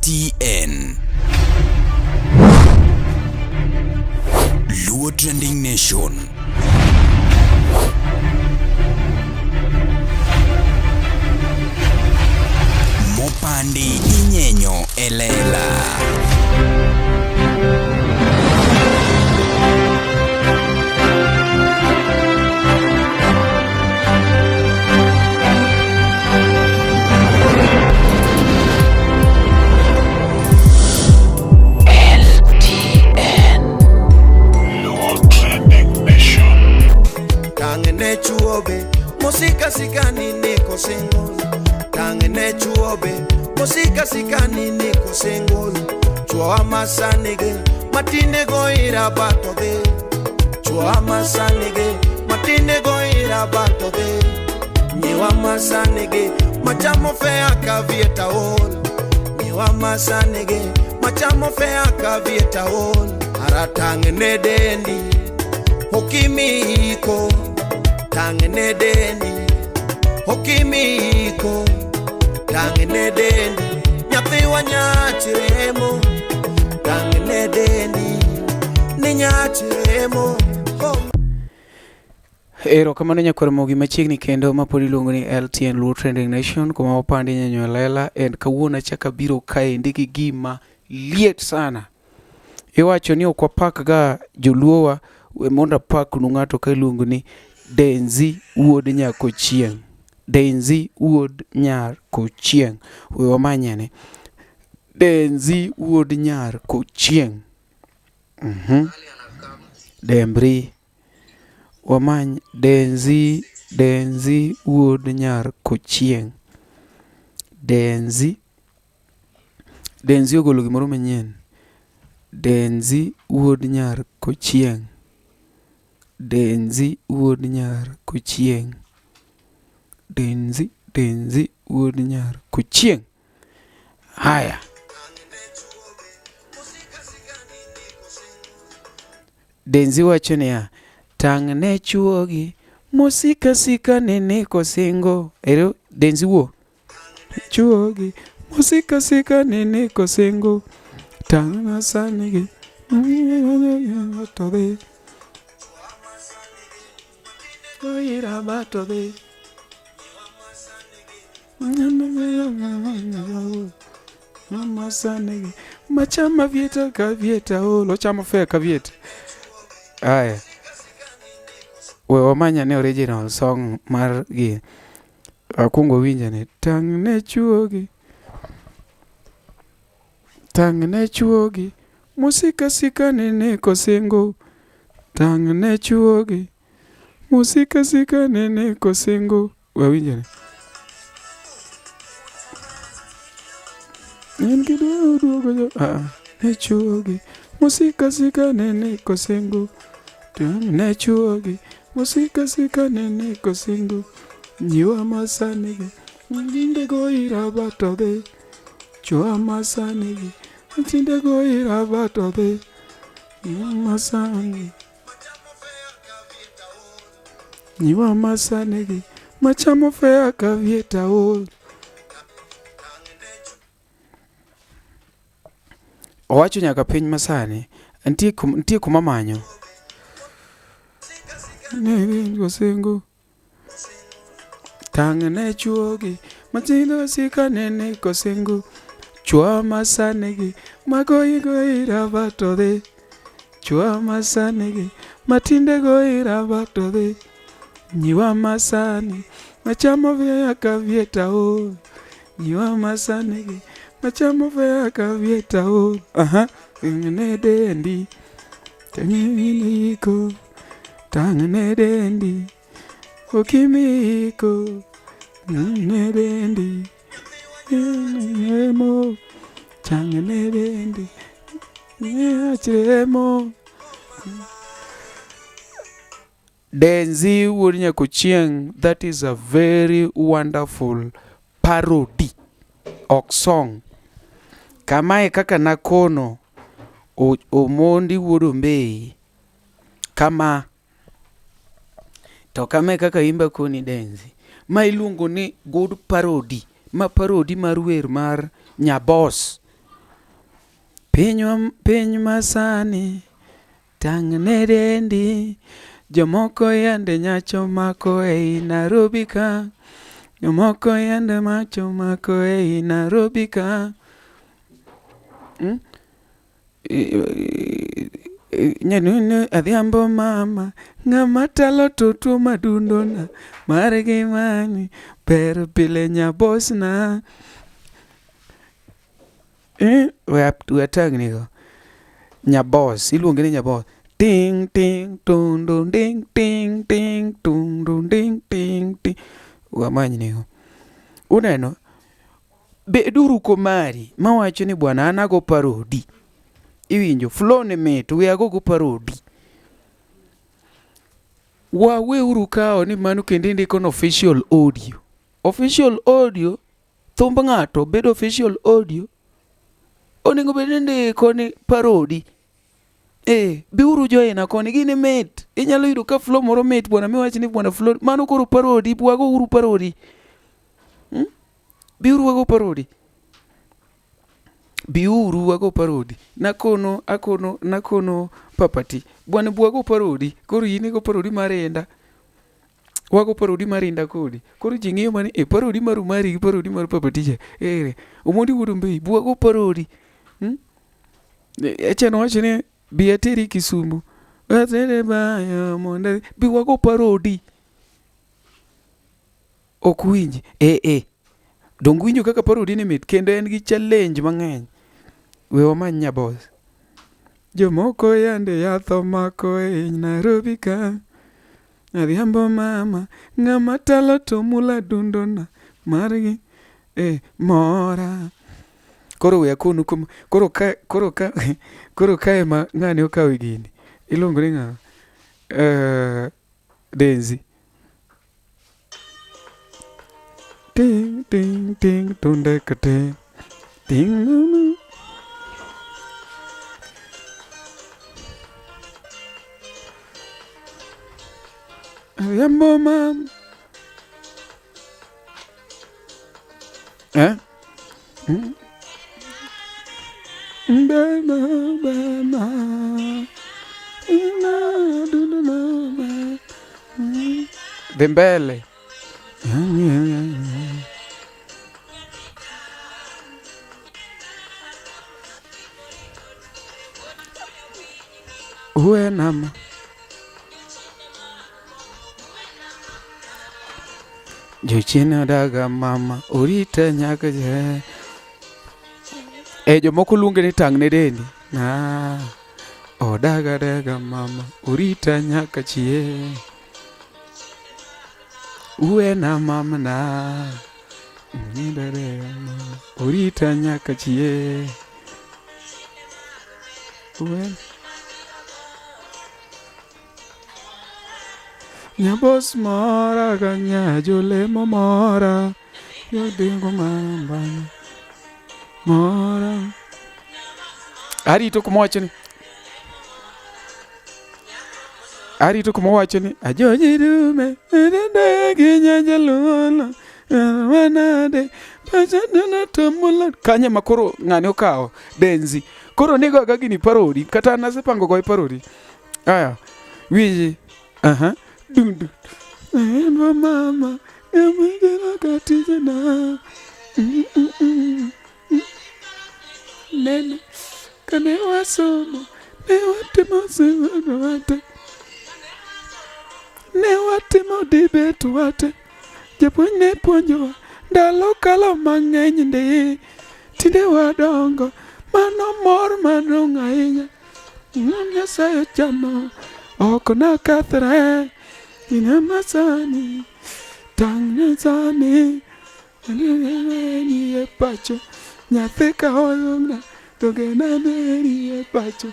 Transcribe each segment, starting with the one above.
LTN Luo Trending Nation. Mopandi inyenyo elela. Tangne chuobe, musika sikani niko single. Tangne chuobe, musika sikani niko single. Chua masanige, matine goira bato de. Chua masanige, matine goira bato de. Niwa masanige, machamo fea kavieta ol. Niwa masanige, machamo fea kavieta ol. Aratangne dendi, hokimiko. Tangne Dendi, hokimiko. Tangne Dendi, nyathi wanyachiremo. Tangne Dendi, ni nyachiremo. Ero kamano nyakoromogi machiegni kendo mapodi luongo ni LTN Luo Trending Nation kuma opandi nyanyo lela en kawuono chaka biro kae ndiki gima liet sana. Iwacho ni okwapak ga joluowa monda pak nung'ato ka iluongo ni Denzey Wuod Nyakochieng. Denzey Wuod Nyakochieng. We wamanyane. Denzey Wuod Nyakochieng. Dembri. Wamany Denzey Wuod Nyakochieng. Denzey ogolo gimoro manyien. Denzey Wuod Nyakochieng. Denzey Wuod Nyakochieng. Denzey Wuod Nyakochieng. Haya. Denzey wacho niya, tangne chuogi musika sika nene kosingo. Ero Denzey wo. Chuogi musika sika nene kosingo. Tangna sanigi. Tobe. Goira bato de. Mama sanigi. Machama vieta kavieta. Lo chama fea kavieta. Aya. We wamanya ne original song mar gi. Akungo winja ne. Tangne chuogi. Tangne chuogi. Musika sika nene kosingo. Tangne chuogi. Musika sika nene kosingo. Wawinja ne. Ngido duogo. Ne chuogi. Musika sika nene kosingo. Tangne chuogi. Musika sika nene kosingo. Nyiwa masanigi. Nginde goira bato de. Chua masanigi. Nginde goira bato de. Nyiwa masanigi. Nyiwa masanigi. Machamo fea kavieta ol. Owacho nyaka piny masani ntie kuma manyo. Ne kosingo. Tangne chuogi. Matindo sika nene kosingo. Chua masanigi. Magoira bato de. Chua masanigi. Matinde goira bato de. Nyiwa masani. Machamo fea kavieta ol. Nyiwa masanigi. Machamo fea kavieta ol. Tangne Dendi. Tangne Tangne Dendi. Hokimiko. Tangne Dendi. Emo. Tangne Dendi. Nyachiremo. Denzey Wuod Nyakochieng. That is a very wonderful parody ok song. Kamae kaka nakono omondi Wuod Ombei kama to kame kaka imba koni Denzey ma iluongo ni good parody, ma parody mar wer mar Nyaboss Piny masani Tangne Dendi, jomoko yande nyacho mako ei Nairobi ka, jomoko yande macho mako ei Nairobi ka. Nyanune adhiambo mama, ng'ama talo tutu madundona, mare gimani, pero pile Nyaboss na. We Tangne go. Nyaboss, iluonge ni Nyaboss. Ting ting tung dun ding ting ting tung dun ding ting ting. Wamany nigo. Uneno, beduru komari, mawacho ni bwana an ago parody. Iwinjo, flow ne mit, we ago parody. Waweuru kao ni mano kendo ndiko no official audio. Official audio, thumb ng'ato bedo official audio. Oningo bende ndiko ni parody. Biuru joina koni gini mit. Inyalo yudo ka flow moro mit bwana miwachi ni bwana flow. Mano koro parody, wago uru parody. Biuru wago parody. Biuru wago parody. Nakono papati. Bwana wago parody. Koro yini go parody marenda. Wago parody marenda kodi. Koro jing'iyo mani parody maru mari parody maru papati je. Omondi wudu mbi wago parody. Echano wacho ni biateri Kisumu. Atere baya monda. Biwago parody. Okwinji. Dongu winjo kaka parody ni mit. Kendo en gi challenge mang'eny. We wamany Nyaboss. Jomoko yande yatho mako e Nairobi ka. Adhiambo mama. Ng'ama talo to mula dundona. Margi. Mora. Koro we akonu koro ka ema ng'ani okawi gini. Iluongo ni ng'a? Denzey. Ting ting ting tunde kate. Ting. Adhiambo mama. Dembele. Uwe nama. Jochina daga mama urita nyaka je. Jomoko luonge ni Tangne Dendi. Daga mama urita nyaka chie. Uwe na mama na. Urita nyaka chie. Uwe. Nyaboss mora ganya jolemo mora. Yodengo mambana. Mora. Arito kumowacho ni Ajoji Dume Dende ginyanja luna Wanade Pachadana tomula. Kanye makoro ng'ani okao Denzey. Koro nigo gini parody. Kata nasepango goy parody. Aya. Wiji. Dundu. Endo mama. Emujela katijana. Nene. Kane wasomo. Ne watimo sewa wate. Ne watimo debate wate. Japuonj ne puonjowa. Ndalo kalo mang'eny ndi. Tinde wadongo. Mano mor madong' ahinya. Nyasaye chano. Ok nakethre. Ina masani. Tangne sani. Ni e pacho. Nyathi ka oyomna. Togena ni e pacho.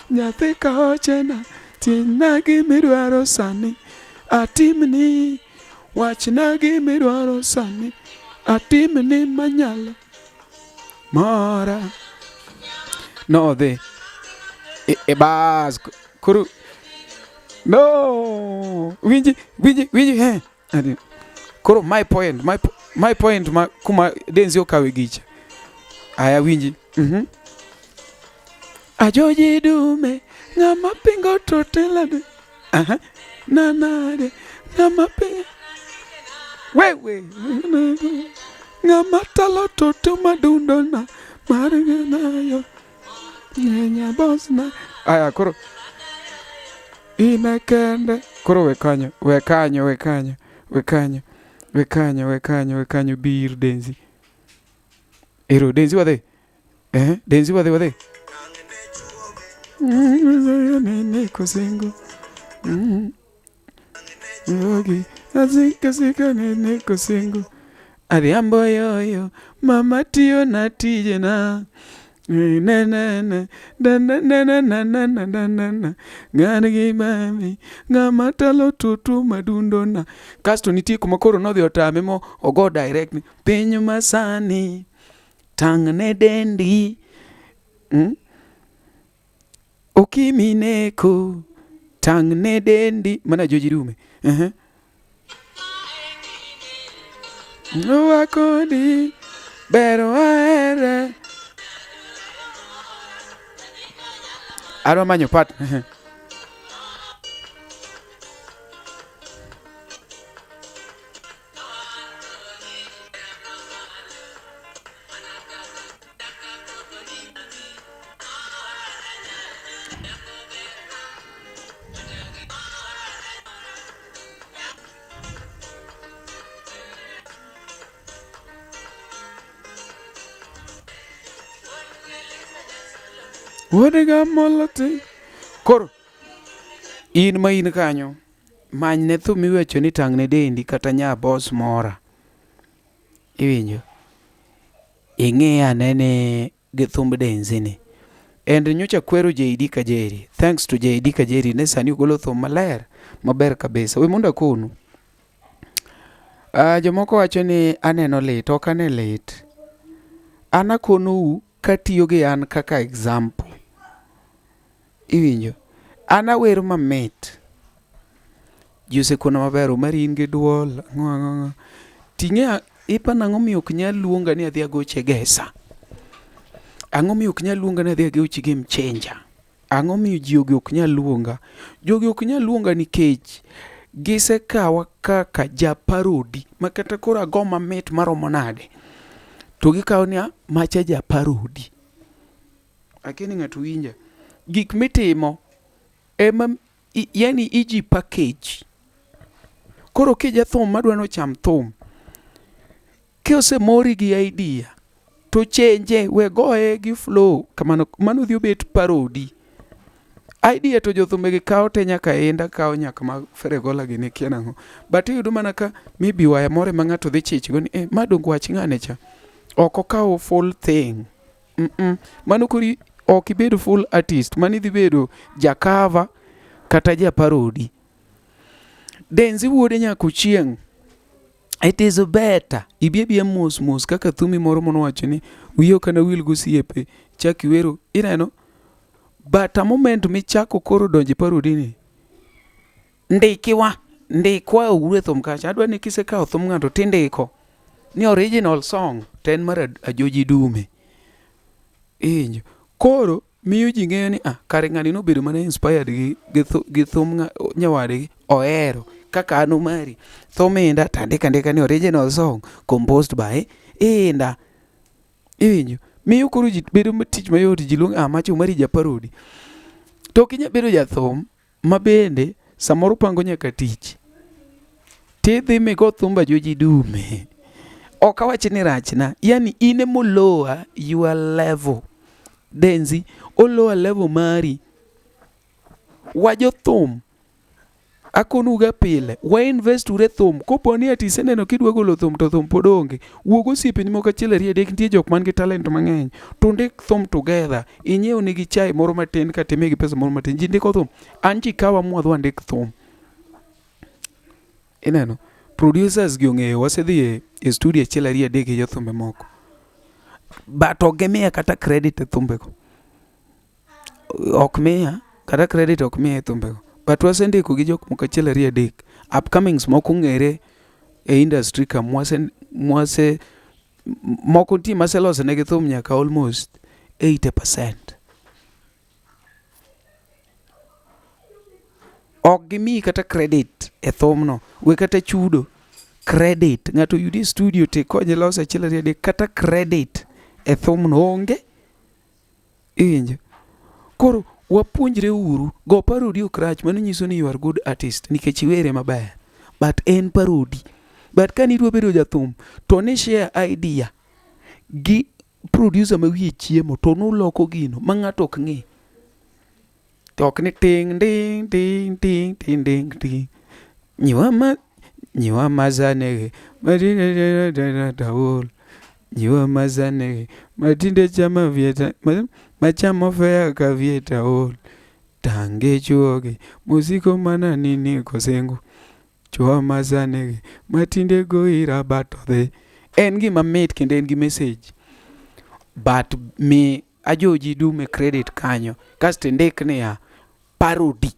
Nyathi ka ochena. Tina gimidwaro sani. Atimni. Wachna gimidwaro sani. Atimni manyalo. Mora. No, they. Bas. Kuru. No. Winji. Koro my point. Kuma Denzey okawe gicha. Aya winji. Ajoji Dume, ng'ama pingo totelade. Nanade, ng'ama pingo. Wewe, ng'ama talo toto madundo na. Mariganayo. Nyaboss na. Aya, koro. Ina kende. Koro wekanyo. Bir Denzey. Ero, Denzey wade. Denzey wade. Nyakochieng. Yogi, azika Nyakochieng. Ariambo yoyo, mama tiyo na tije na. Na ngani gi mami ng'ama talo tutu madundo na. Kasto nitie kuma koro nodhi otame mo ogo direct ni piny masani Tangne Dendi okimineko Tangne Dendi mana Ajoji Dume wakodi bero aere adwa manyo pat Wuod ga moloti. Koro in ma in kanyo many ne thum miwecho ni Tangne Dendi kata Nyaboss mora. Iwinjo ing'e anene gi thumb Denzey ni. And nyocha kwero JD Kajeri. Thanks to JD Kajeri ne sani ugolo thum maler maber kabisa. We mondo akonu. Jomoko wacho ni aneno lit, ok ane lit. An akonou katiyo gi an kaka example. Iwinjo an awero mamit jose kono maber mari in gi duol ting'e ipa nang'o miyo ok nyal luonga ni adhi agoche gesa. Ang'o miyo ok nyal luonga ni adhi agoche game changer. Ang'o miyo jogi ok nyal luonga. Jogi ok nyal luonga nikech gisekawa kaka ja Parody ma kata koro ago mamit maromo nade to gikawo ni macha ja Parody. Akini ng'ato winja gik mitimo ema yani iji package. Koro kija thum madwano cham thum kiose mori gi idea to change we goe gi flow kamano mano dhi obet Parody. Idea to jothume gi kawo te nyaka enda kawo nyaka ma feregola gi ne kia nang'o. But iyudo mana ka maybe waya more ma ng'ato dhi chich go ni madong wach ng'ane cha oko kawo full thing. Mano kuri ok ibedo full artist mani dhi bedo jakava kata ja Parody. Denzey wuod Nyakochieng. It is better ibia mos kaka thumi moro mono wacho ni wiyo kana wil gosiepe chaki wero ineno. But a moment michako koro donje Parody ni ndikwa ugwe thum kacha. Adwa ni kisekawo thum ng'ato tindiko ni original song ten mar Ajoji Dume. Injo koro miyo ji ng'eyo ni kare ng'ani nobedo mana inspired gi thum nyawadgi ohero kaka ano mari thum inda tandika ni original song composed by inda. Iwinjo miyo koro ji bedo tich mayot ji luongo macho mari ja Parody. To kinya bedo ja thum ma bende samoro pango nyaka tich tidhi migo thumba Ajoji Dume. Ok awach ni rachna yani ine moloa your level. Denzey oloa level mari wajo thum akonuga pile wa invest ure thum koponi ati seneno kidwa golo thum to thum podonge wuogo siepeni moko achiel ariyo adek nitie jok man gi talent mang'eny to ndik thum together inyiew nigi chai moro matin kata imigi pesa moro matin ji ndiko thum an ji kawa mwadwa ndik thum. Ineno producers gi ong'eyo wasedhi e studio achiel ariyo adek gi jothumbe moko but ok miya kata credit e thumbego. Ok miya kata credit ok miya e thumbego. But wasendiko gi jok moko achiel ariyo adek upcomings moko ng'ere e industry ka mwase moko ti maselose negi thum nyaka almost 80%. ok gimi kata credit e thumno, we kata chudo credit, ng'ato yudi studio te konye loso achiel ariyo adek, kata credit e thumno onge. Injo koro wapuonjre uru, go parody ok rach, mano nyiso ni you are good artist nikech iwere maber, but en parody. But ka nidwa bedo jathum to ne share idea gi producer ma wiye chiemo to noloko gino ma ng'ato ok ng'e, to ok ni ting ding ting ting ting ding ting nyiwa mazane matinde daul nyiwa mazane matinde chama vieta machamo fea ka vieta ol tange chuoge musiko mana nini kosengo chwa mazane matinde goira batodhe. En gima mit kendo en gi message, but me Ajoji Dume credit kanyo kasto ndik niya parody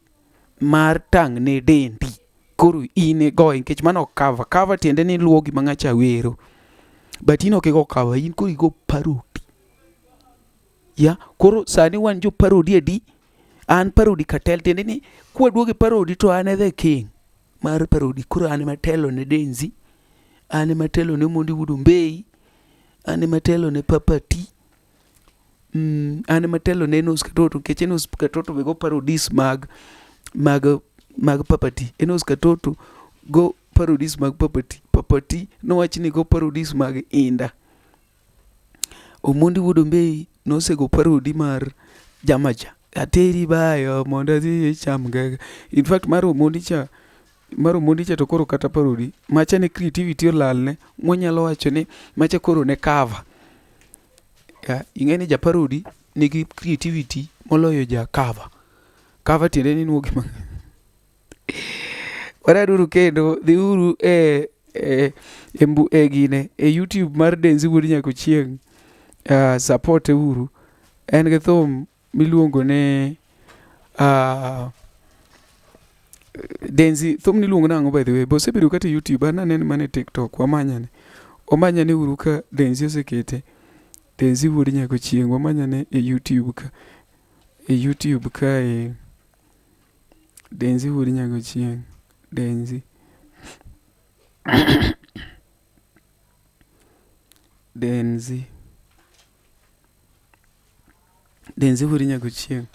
mar Tangne Dendi. Koro in go nikech mano cover tiende ni luwo gima ng'acha wero, but in ok go cover, in koro igo parody. Ya koro sani wan jo parody adi, an parody cartel, tiende ni kwaduoge parody to an the king mar parody. Koro an matelo ne Denzey, an matelo ne Wuod, an matelo ne Parody, an matelo ne Nos Katoto, nikech Nos Katoto be go parodies mag Parody. Nos Katoto go parodies mag Parody nowach ni go parodies mag Inda. Wuod nosego parody mar Jamaja ateri bayo mondo adhi cham gaga. In fact mar Omondi cha to koro kata parody macha ne creativity olalne, mwanyalo wacho ni macha koro ne cover. Ing'eni ja parody nigi creativity moloyo ja cover tiende ni nuo gima waraduru kendo dhiuru gine e YouTube mar Denzey Wuod Nyakochieng, support uru. En gi thum miluongo ne Denzey, thum niluongo nang'o by the way, bosebedo kata YouTube, an anene mana e TikTok, omanyane uru ka Denzey osekete Denzey Wuod Nyakochieng, wamanyane e YouTube ka Denzey Wuod Nyakochieng, Denzey Wuod Nyakochieng.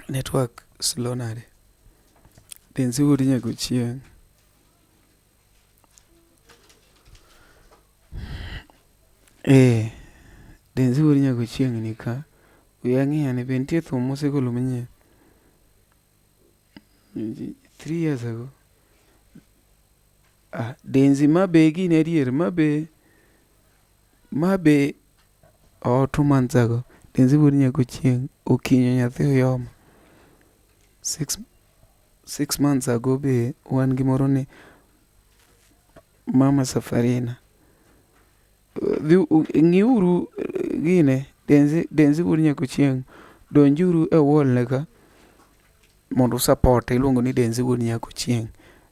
Network slow nade. Denzey Wuod Nyakochieng. Denzey Wuod Nyakochieng ni ka uyang'ia ne bentie thum mosegolo manyien 3 years ago. Denzey mabe gine adier, mabe 2 months ago. Denzey Wuod Nyakochieng okinyo nyathi oyoma. 6 months ago be wan gi moro ni Mama Safarina. Ng'iuru gine Denzey Wuod Nyakochieng, donjuru e wall neka mondo support iluongo ni Denzey Wuod Nyakochieng.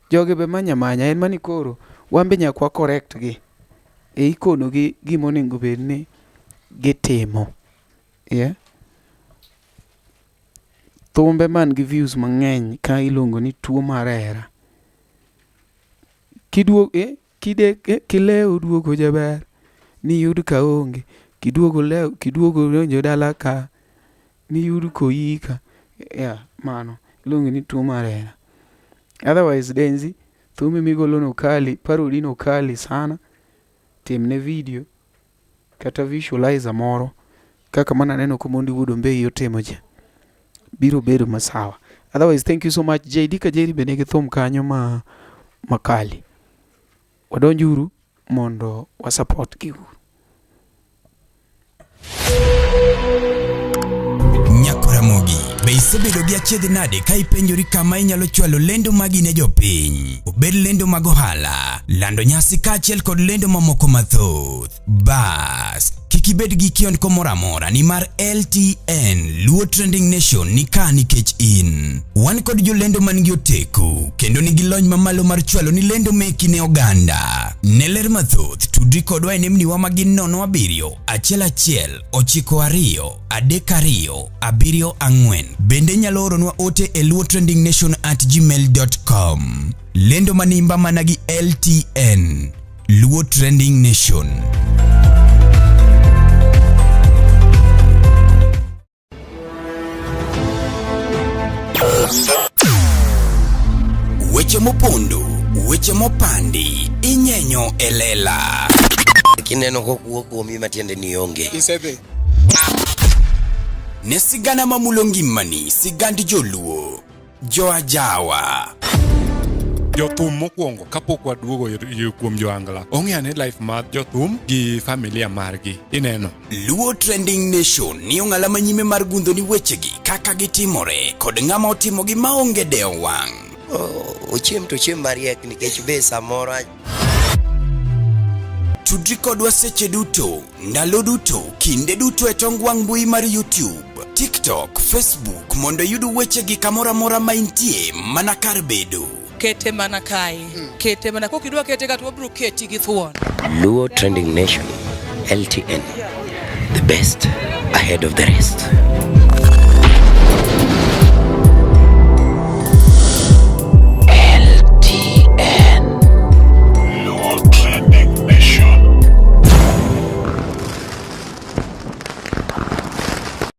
Joge be manya en mani koro wambe nyakwa correct gi ikono gi gimonego bed ni gitimo. Thumbe man gi views mang'eny ka iluongo ni tuo mar hera. Kileo duogo jaber ni yud ka onge, kiduogo donjo dala ka ni yud koyika. Mano iluongo ni tuo mar hera. Otherwise Denzey thumi migolo no kali, parody no kali sana. Timne video kata visualizer moro kaka mana neno komondi Wuod yotimo ja biro bedo masawa. Otherwise thank you so much. JD ka Jerry bene gi thum kanyo makali. Wadonjuru mondo wa support gi. Nyakoramogi be isebedo gi achiedh nade ka ipenjori kama inyalo chwalo lendo magi ne jopiny, obed lendo mag ohala, lando nyasi kaachiel kod lendo mamoko mathoth. Bas kik Kik ibed gi kiondko moro amora nimar LTN Luo Trending Nation ni ka nikech in. Wan kod jolendo man gi oteku kendo nigi lony mamalo mar chwalo ni lendo meki ne oganda. Ne ler mathoth tudri kodwa e nembniwa magin 07 11 92 32 74. Bende nyalo oronwa ote e luotrendingnation@gmail.com. Lendo manimba mana gi LTN Luo Trending Nation. Weche mopondo, weche mopandi, inyenyo elela. Kineno kokuok kuomi matiende ni onge. Isebe. Ne sigana mamulo ngimani, sigand joluo, joajawa. Jothum mokwongo kapok waduogo kuom joangla. Ong'ane life mar jothum gi familia margi. Ineno. Luo Trending Nation ni ong'ala manyime mar gundo ni wechegi kaka gitimore kod ng'ama otimogi maonge deo wang'. Ochiem to chiem mariek nikech be samoro tudri kodwa seche duto, ndalo duto, kinde duto e tong wang' mbui mar YouTube, TikTok, Facebook mondo yud wechegi kamora mora ma intie mana kar bedo. Kete mana kai. Kete mana kokidwa kete kat wabro keti gi thuon. Luo Trending Nation, LTN, the best ahead of the rest.